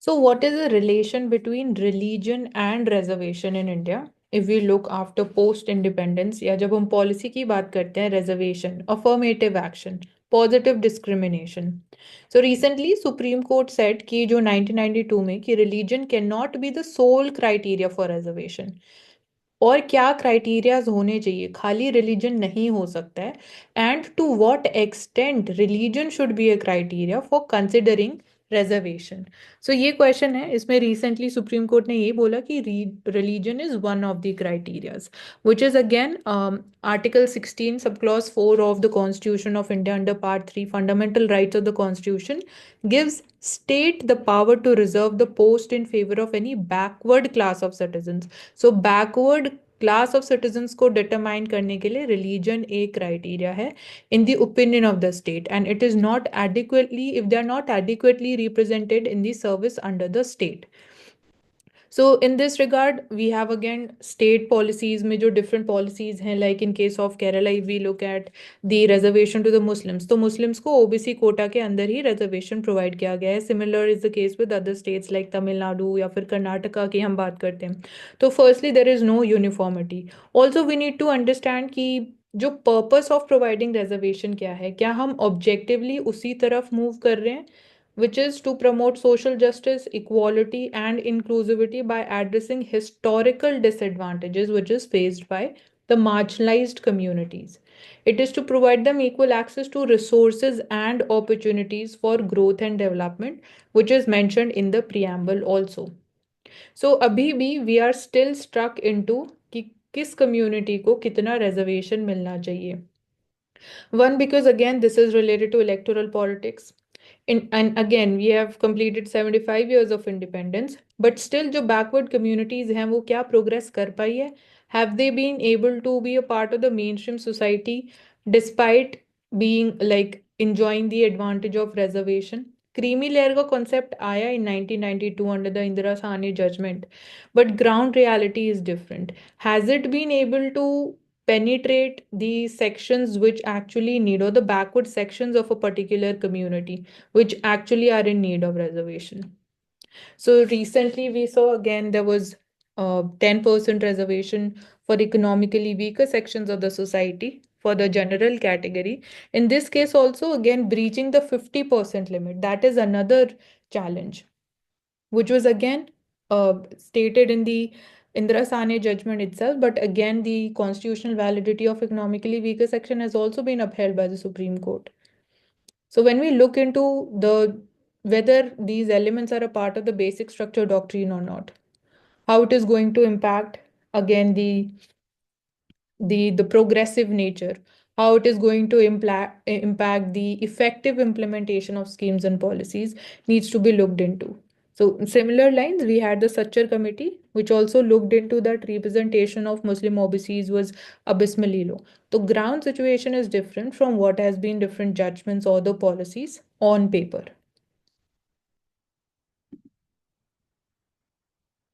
So, what is the relation between religion and reservation in India? If we look after post independence या जब हम policy की बात करते हैं reservation, affirmative action, positive discrimination. So recently Supreme Court said कि जो 1992 में कि religion cannot be the sole criteria for reservation. और क्या क्राइटेरियाज होने चाहिए, खाली रिलीजन नहीं हो सकता है, and to what extent religion should be a criteria for considering reservation. So ये क्वेश्चन है, इसमें रिसेंटली सुप्रीम कोर्ट ने ये बोला कि religion is one of the criterias, which is again Article 16, subclause 4 of the Constitution of India under Part 3, Fundamental Rights of the Constitution, gives state the power to reserve the post in favor of any backward class of citizens. So backward class of citizens को determine करने के लिए religion एक criteria है in the opinion of the state, and it is not adequately, if they are not adequately represented in the service under the state. So in this regard, we have again state policies में जो different policies हैं, like in case of Kerala, if we look at the reservation to the Muslims, तो Muslims को OBC Kota के अंदर ही reservation provide किया गया है. Similar is the case with other states like Tamil Nadu या फिर कर्नाटका की हम बात करते हैं. तो firstly there is no uniformity. Also we need to understand कि जो पर्पस ऑफ प्रोवाइडिंग रिजर्वेशन क्या है, क्या हम ऑब्जेक्टिवली उसी तरफ मूव कर रहे हैं, which is to promote social justice, equality, and inclusivity by addressing historical disadvantages which is faced by the marginalized communities. It is to provide them equal access to resources and opportunities for growth and development, which is mentioned in the preamble also. So अभी भी we are still stuck into कि किस community को कितना reservation मिलना चाहिए. One, because again, this is related to electoral politics. And again, we have completed 75 years of independence, but still जो backward communities हैं वो क्या progress कर पाई है? Have they been able to be a part of the mainstream society despite being like enjoying the advantage of reservation? Creamy layer का concept आया in 1992 under the Indira Sahni judgement, but ground reality is different. Has it been able to penetrate the sections which actually need, or the backward sections of a particular community which actually are in need of reservation? So recently we saw again there was 10% reservation for economically weaker sections of the society for the general category. In this case also again breaching the 50% limit, that is another challenge, which was again stated in the Indira Sane judgment itself. But again, the constitutional validity of economically weaker section has also been upheld by the Supreme Court. So when we look into the whether these elements are a part of the basic structure doctrine or not, how it is going to impact again the progressive nature, how it is going to impact the effective implementation of schemes and policies needs to be looked into. So similar lines, we had the Sachar committee, which also looked into that representation of Muslim OBCs was abysmally low. The ground situation is different from what has been different judgments or the policies on paper.